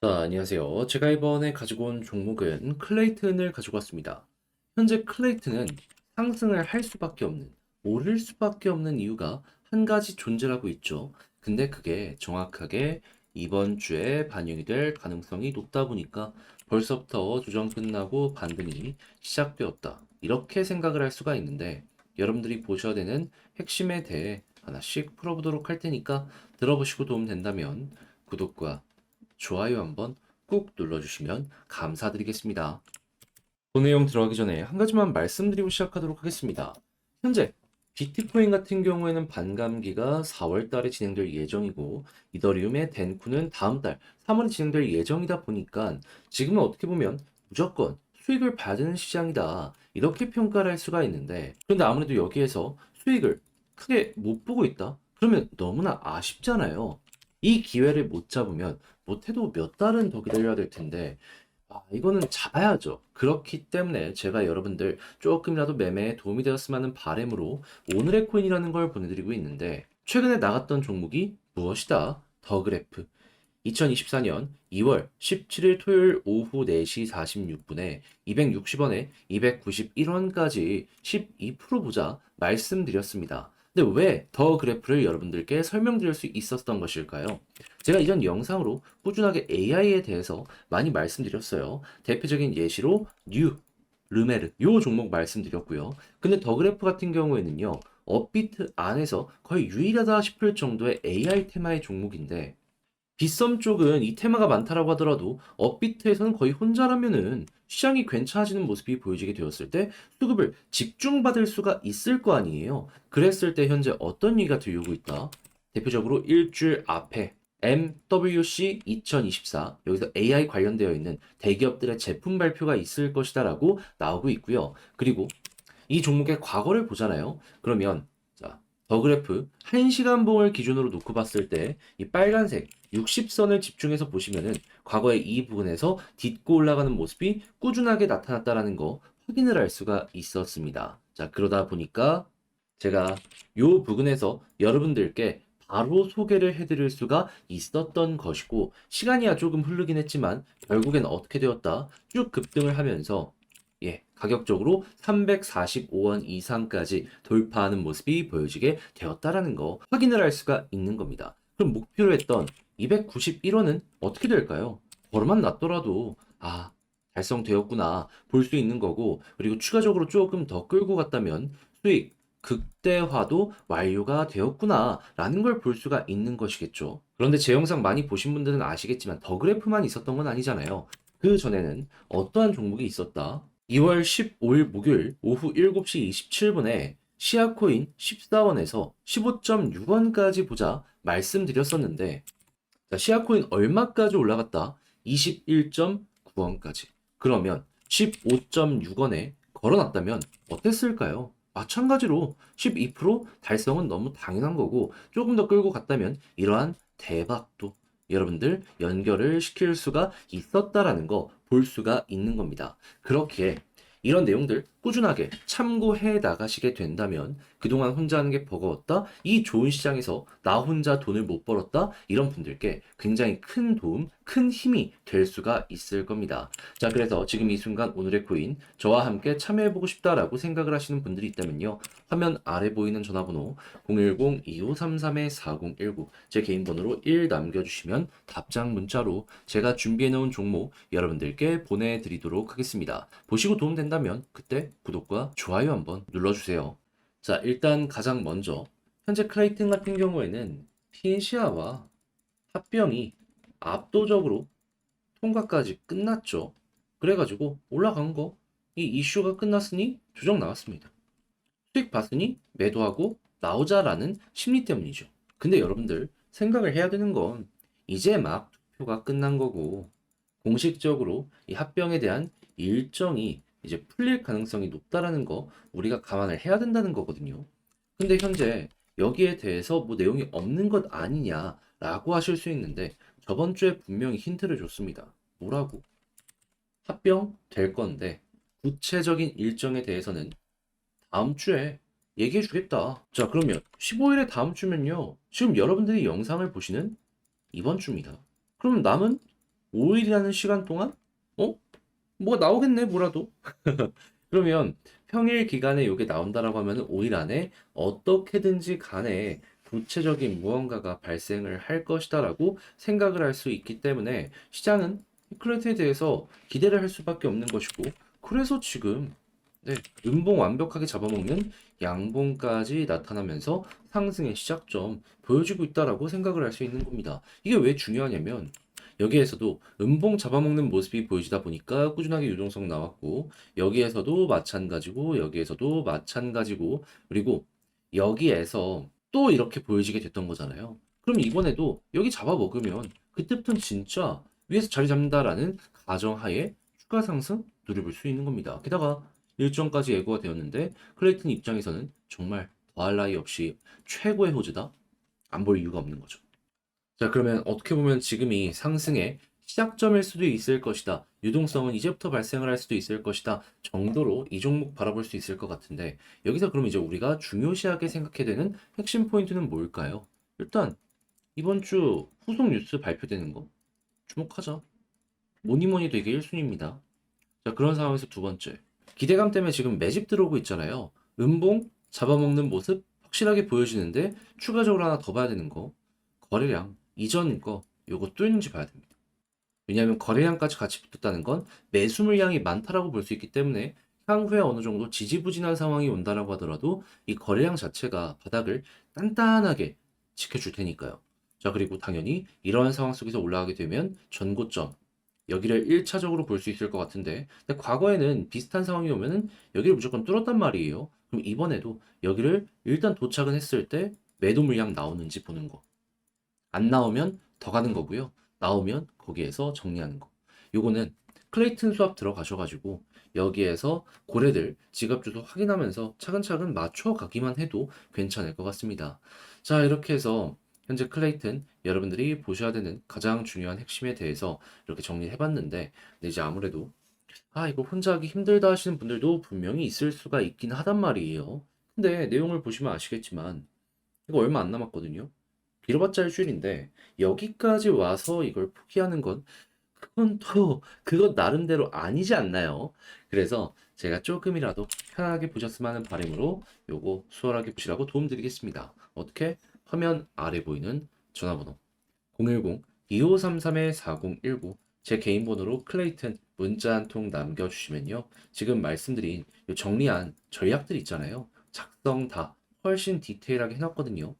안녕하세요. 제가 이번에 가지고 온 종목은 클레이튼을 가지고 왔습니다. 현재 클레이튼은 상승을 할 수밖에 없는, 오를 수밖에 없는 이유가 한 가지 존재하고 있죠. 근데 그게 정확하게 이번 주에 반영이 될 가능성이 높다 보니까 벌써부터 조정 끝나고 반등이 시작되었다. 이렇게 생각을 할 수가 있는데 여러분들이 보셔야 되는 핵심에 대해 하나씩 풀어보도록 할 테니까 들어보시고 도움 된다면 구독과 좋아요 한번 꾹 눌러주시면 감사드리겠습니다. 본 내용 들어가기 전에 한 가지만 말씀드리고 시작하도록 하겠습니다. 현재 비트코인 같은 경우에는 반감기가 4월 달에 진행될 예정이고 이더리움의 덴쿠는 다음 달 3월에 진행될 예정이다 보니까 지금은 어떻게 보면 무조건 수익을 받는 시장이다 이렇게 평가를 할 수가 있는데 그런데 아무래도 여기에서 수익을 크게 못 보고 있다? 그러면 너무나 아쉽잖아요. 이 기회를 못 잡으면 못해도 몇 달은 더 기다려야 될 텐데 이거는 잡아야죠. 그렇기 때문에 제가 여러분들 조금이라도 매매에 도움이 되었으면 하는 바람으로 오늘의 코인이라는 걸 보내드리고 있는데 최근에 나갔던 종목이 무엇이다? 더그래프. 2024년 2월 17일 토요일 오후 4시 46분에 260원에 291원까지 12% 보자 말씀드렸습니다. 근데 왜 더 그래프를 여러분들께 설명드릴 수 있었던 것일까요? 제가 이전 영상으로 꾸준하게 AI에 대해서 많이 말씀드렸어요. 대표적인 예시로 르메르 요 종목 말씀드렸고요. 근데 더 그래프 같은 경우에는요. 업비트 안에서 거의 유일하다 싶을 정도의 AI 테마의 종목인데 빗썸 쪽은 이 테마가 많다라고 하더라도 업비트에서는 거의 혼자라면은 시장이 괜찮아지는 모습이 보여지게 되었을 때 수급을 집중받을 수가 있을 거 아니에요. 그랬을 때 현재 어떤 얘기가 들리고 있다? 대표적으로 일주일 앞에 MWC 2024 여기서 AI 관련되어 있는 대기업들의 제품 발표가 있을 것이다라고 나오고 있고요. 그리고 이 종목의 과거를 보잖아요. 그러면 자, 더 그래프 1시간 봉을 기준으로 놓고 봤을 때 이 빨간색 60선을 집중해서 보시면은 과거의 이 부분에서 딛고 올라가는 모습이 꾸준하게 나타났다라는 거 확인을 할 수가 있었습니다. 자, 그러다 보니까 제가 요 부분에서 여러분들께 바로 소개를 해드릴 수가 있었던 것이고 시간이야 조금 흐르긴 했지만 결국엔 어떻게 되었다? 쭉 급등을 하면서 가격적으로 345원 이상까지 돌파하는 모습이 보여지게 되었다라는 거 확인을 할 수가 있는 겁니다. 그럼 목표로 했던 291원은 어떻게 될까요? 걸어만 놨더라도 달성되었구나 볼 수 있는 거고 그리고 추가적으로 조금 더 끌고 갔다면 수익 극대화도 완료가 되었구나 라는 걸 볼 수가 있는 것이겠죠. 그런데 제 영상 많이 보신 분들은 아시겠지만 더 그래프만 있었던 건 아니잖아요. 그 전에는 어떠한 종목이 있었다? 2월 15일 목요일 오후 7시 27분에 시아코인 14원에서 15.6원까지 보자 말씀드렸었는데 자, 시아코인 얼마까지 올라갔다? 21.9원까지. 그러면 15.6원에 걸어놨다면 어땠을까요? 마찬가지로 12% 달성은 너무 당연한 거고 조금 더 끌고 갔다면 이러한 대박도 여러분들 연결을 시킬 수가 있었다라는 거 볼 수가 있는 겁니다. 그렇게 이런 내용들 꾸준하게 참고해 나가시게 된다면 그동안 혼자 하는 게 버거웠다? 이 좋은 시장에서 나 혼자 돈을 못 벌었다? 이런 분들께 굉장히 큰 도움, 큰 힘이 될 수가 있을 겁니다. 자, 그래서 지금 이 순간 오늘의 코인 저와 함께 참여해보고 싶다라고 생각을 하시는 분들이 있다면요. 화면 아래 보이는 전화번호 010-2533-4019 제 개인 번호로 1 남겨주시면 답장 문자로 제가 준비해놓은 종목 여러분들께 보내드리도록 하겠습니다. 보시고 도움된다면 그때 구독과 좋아요 한번 눌러주세요. 자, 일단 가장 먼저 현재 클레이튼 같은 경우에는 핀시아와 합병이 압도적으로 통과까지 끝났죠. 그래가지고 올라간 거, 이 이슈가 끝났으니 조정 나왔습니다. 수익 봤으니 매도하고 나오자라는 심리 때문이죠. 근데 여러분들 생각을 해야 되는 건 이제 막 투표가 끝난 거고 공식적으로 이 합병에 대한 일정이 이제 풀릴 가능성이 높다라는 거 우리가 감안을 해야 된다는 거거든요. 근데 현재 여기에 대해서 뭐 내용이 없는 것 아니냐라고 하실 수 있는데 저번 주에 분명히 힌트를 줬습니다. 뭐라고? 합병 될 건데 구체적인 일정에 대해서는 다음 주에 얘기해 주겠다. 자, 그러면 15일에 다음 주면요. 지금 여러분들이 영상을 보시는 이번 주입니다. 그럼 남은 5일이라는 시간 동안? 어? 뭐가 나오겠네, 뭐라도. 그러면 평일 기간에 이게 나온다라고 하면 5일 안에 어떻게든지 간에 구체적인 무언가가 발생을 할 것이다라고 생각을 할 수 있기 때문에 시장은 클래트에 대해서 기대를 할 수밖에 없는 것이고, 그래서 지금 네, 음봉 완벽하게 잡아먹는 양봉까지 나타나면서 상승의 시작점 보여주고 있다라고 생각을 할 수 있는 겁니다. 이게 왜 중요하냐면 여기에서도 음봉 잡아먹는 모습이 보여지다 보니까 꾸준하게 유동성 나왔고, 여기에서도 마찬가지고, 여기에서도 마찬가지고, 그리고 여기에서 또 이렇게 보여지게 됐던 거잖아요. 그럼 이번에도 여기 잡아먹으면 그때부터는 진짜 위에서 자리 잡는다라는 가정하에 추가 상승 누려볼 수 있는 겁니다. 게다가 일정까지 예고가 되었는데 클레이튼 입장에서는 정말 더할 나위 없이 최고의 호재다? 안 볼 이유가 없는 거죠. 자, 그러면 어떻게 보면 지금이 상승의 시작점일 수도 있을 것이다. 유동성은 이제부터 발생을 할 수도 있을 것이다. 정도로 이 종목 바라볼 수 있을 것 같은데, 여기서 그럼 이제 우리가 중요시하게 생각해야 되는 핵심 포인트는 뭘까요? 일단 이번 주 후속 뉴스 발표되는 거 주목하자. 뭐니 뭐니 해도 이게 1순위입니다. 자, 그런 상황에서 두 번째. 기대감 때문에 지금 매집 들어오고 있잖아요. 음봉 잡아먹는 모습 확실하게 보여지는데 추가적으로 하나 더 봐야 되는 거. 거래량 이전 거 요거 뚫는지 봐야 됩니다. 왜냐하면 거래량까지 같이 붙었다는 건 매수 물량이 많다라고 볼 수 있기 때문에 향후에 어느 정도 지지부진한 상황이 온다라고 하더라도 이 거래량 자체가 바닥을 단단하게 지켜줄 테니까요. 자, 그리고 당연히 이러한 상황 속에서 올라가게 되면 전고점 여기를 1차적으로 볼 수 있을 것 같은데, 근데 과거에는 비슷한 상황이 오면은 여기를 무조건 뚫었단 말이에요. 그럼 이번에도 여기를 일단 도착은 했을 때 매도 물량 나오는지 보는 거. 안 나오면 더 가는 거고요. 나오면 거기에서 정리하는 거. 요거는 클레이튼 수합 들어가셔가지고 여기에서 고래들 지갑 주소 확인하면서 차근차근 맞춰가기만 해도 괜찮을 것 같습니다. 자, 이렇게 해서 현재 클레이튼 여러분들이 보셔야 되는 가장 중요한 핵심에 대해서 이렇게 정리해봤는데, 근데 이제 아무래도 이거 혼자 하기 힘들다 하시는 분들도 분명히 있을 수가 있긴 하단 말이에요. 근데 내용을 보시면 아시겠지만 이거 얼마 안 남았거든요. 길어봤자 일주일인데 여기까지 와서 이걸 포기하는 건 그건 또 그것 나름대로 아니지 않나요? 그래서 제가 조금이라도 편하게 보셨으면 하는 바람으로 요거 수월하게 보시라고 도움드리겠습니다. 어떻게? 화면 아래 보이는 전화번호 010-2533-4019 제 개인 번호로 클레이튼 문자 한 통 남겨주시면요. 지금 말씀드린 요 정리한 전략들 있잖아요. 작성 다 훨씬 디테일하게 해놨거든요.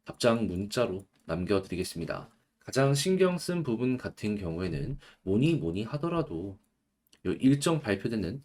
답장 문자로 남겨드리겠습니다. 가장 신경 쓴 부분 같은 경우에는 뭐니 뭐니 하더라도 요 일정 발표되는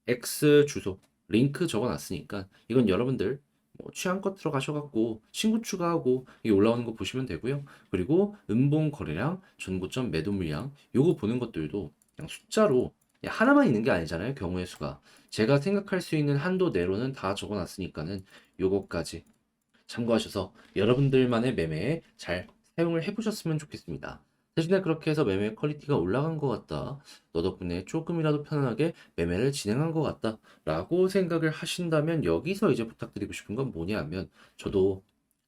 X 주소 링크 적어놨으니까 이건 여러분들 뭐 취향껏 들어가셔갖고 친구 추가하고 이 올라오는 거 보시면 되고요. 그리고 음봉 거래량, 전고점 매도 물량 요거 보는 것들도 그냥 숫자로 그냥 하나만 있는 게 아니잖아요. 경우의 수가 제가 생각할 수 있는 한도 내로는 다 적어놨으니까는 요거까지 참고하셔서 여러분들만의 매매에 잘 사용을 해보셨으면 좋겠습니다. 대신에 그렇게 해서 매매 퀄리티가 올라간 것 같다. 너 덕분에 조금이라도 편안하게 매매를 진행한 것 같다. 라고 생각을 하신다면 여기서 이제 부탁드리고 싶은 건 뭐냐면 저도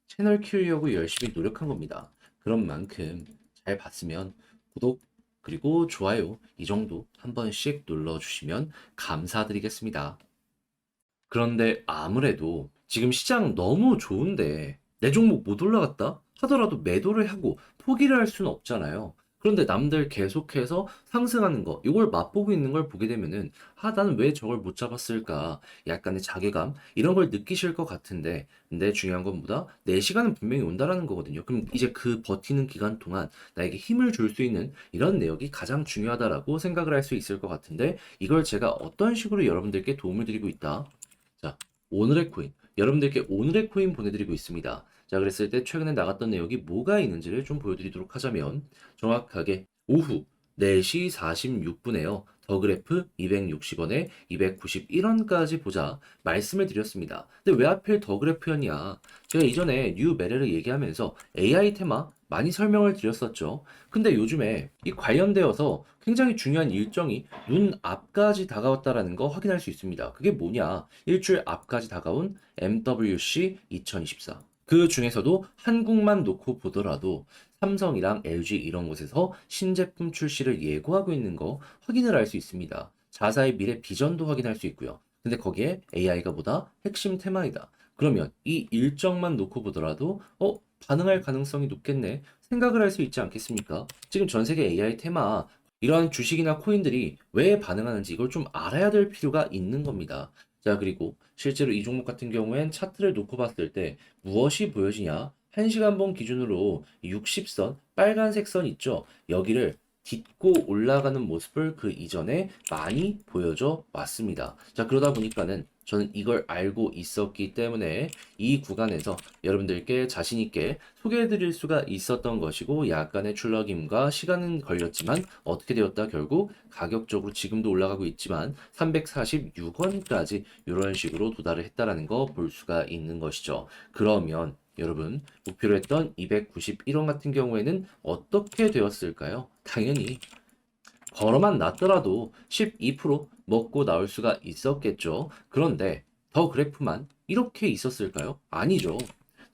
채널 키우려고 열심히 노력한 겁니다. 그런 만큼 잘 봤으면 구독 그리고 좋아요 이 정도 한 번씩 눌러주시면 감사드리겠습니다. 그런데 아무래도 지금 시장 너무 좋은데 내 종목 못 올라갔다 하더라도 매도를 하고 포기를 할 수는 없잖아요. 그런데 남들 계속해서 상승하는 거, 이걸 맛보고 있는 걸 보게 되면은, 나는 왜 저걸 못 잡았을까? 약간의 자괴감, 이런 걸 느끼실 것 같은데, 근데 중요한 건 뭐다? 내 시간은 분명히 온다라는 거거든요. 그럼 이제 그 버티는 기간 동안 나에게 힘을 줄 수 있는 이런 내역이 가장 중요하다라고 생각을 할 수 있을 것 같은데, 이걸 제가 어떤 식으로 여러분들께 도움을 드리고 있다? 자, 오늘의 코인. 여러분들께 오늘의 코인 보내드리고 있습니다. 자, 그랬을 때 최근에 나갔던 내역이 뭐가 있는지를 좀 보여드리도록 하자면, 정확하게 오후 4시 46분에요. 더 그래프 260원에 291원까지 보자 말씀을 드렸습니다. 근데 왜 하필 더 그래프였냐? 제가 이전에 뉴 메레를 얘기하면서 AI 테마 많이 설명을 드렸었죠. 근데 요즘에 이 관련되어서 굉장히 중요한 일정이 눈 앞까지 다가왔다라는 거 확인할 수 있습니다. 그게 뭐냐? 일주일 앞까지 다가온 MWC 2024. 그 중에서도 한국만 놓고 보더라도 삼성이랑 LG 이런 곳에서 신제품 출시를 예고하고 있는 거 확인을 할 수 있습니다. 자사의 미래 비전도 확인할 수 있고요. 근데 거기에 AI가 보다 핵심 테마이다. 그러면 이 일정만 놓고 보더라도 반응할 가능성이 높겠네 생각을 할 수 있지 않겠습니까? 지금 전 세계 AI 테마 이러한 주식이나 코인들이 왜 반응하는지 이걸 좀 알아야 될 필요가 있는 겁니다. 자, 그리고 실제로 이 종목 같은 경우엔 차트를 놓고 봤을 때 무엇이 보여지냐? 1시간봉 기준으로 60선, 빨간색 선 있죠? 여기를 딛고 올라가는 모습을 그 이전에 많이 보여줘 왔습니다. 자, 그러다 보니까는 저는 이걸 알고 있었기 때문에 이 구간에서 여러분들께 자신 있게 소개해 드릴 수가 있었던 것이고 약간의 출렁임과 시간은 걸렸지만 어떻게 되었다 결국 가격적으로 지금도 올라가고 있지만 346원까지 이런 식으로 도달을 했다라는 거 볼 수가 있는 것이죠. 그러면 여러분 목표로 했던 291원 같은 경우에는 어떻게 되었을까요? 당연히 걸어만 놨더라도 12% 먹고 나올 수가 있었겠죠. 그런데 더 그래프만 이렇게 있었을까요? 아니죠.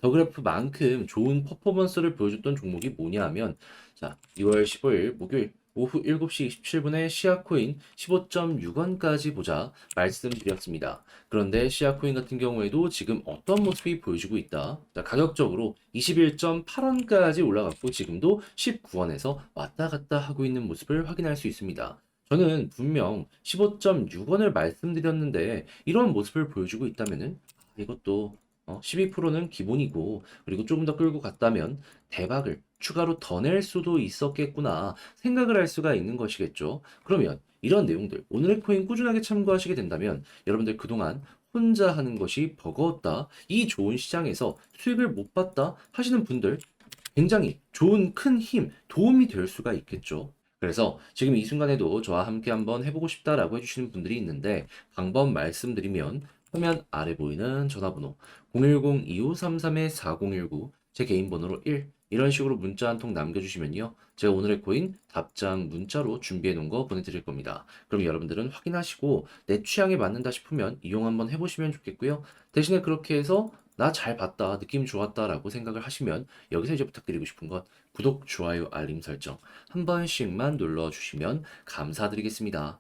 더 그래프만큼 좋은 퍼포먼스를 보여줬던 종목이 뭐냐 하면 자, 2월 15일 목요일 오후 7시 27분에 시아코인 15.6원까지 보자 말씀드렸습니다. 그런데 시아코인 같은 경우에도 지금 어떤 모습이 보여주고 있다. 자, 가격적으로 21.8원까지 올라갔고 지금도 19원에서 왔다 갔다 하고 있는 모습을 확인할 수 있습니다. 저는 분명 15.6원을 말씀드렸는데 이런 모습을 보여주고 있다면은 이것도 12%는 기본이고 그리고 조금 더 끌고 갔다면 대박을 추가로 더 낼 수도 있었겠구나 생각을 할 수가 있는 것이겠죠. 그러면 이런 내용들 오늘의 코인 꾸준하게 참고하시게 된다면 여러분들 그동안 혼자 하는 것이 버거웠다. 이 좋은 시장에서 수익을 못 봤다 하시는 분들 굉장히 좋은 큰 힘, 도움이 될 수가 있겠죠. 그래서 지금 이 순간에도 저와 함께 한번 해보고 싶다라고 해주시는 분들이 있는데 방법 말씀드리면 화면 아래 보이는 전화번호 010-2533-4019 제 개인 번호로 1 이런 식으로 문자 한 통 남겨주시면요. 제가 오늘의 코인 답장 문자로 준비해 놓은 거 보내드릴 겁니다. 그럼 여러분들은 확인하시고 내 취향에 맞는다 싶으면 이용 한번 해보시면 좋겠고요. 대신에 그렇게 해서 나 잘 봤다, 느낌 좋았다라고 생각을 하시면 여기서 이제 부탁드리고 싶은 건 구독, 좋아요, 알림 설정 한 번씩만 눌러주시면 감사드리겠습니다.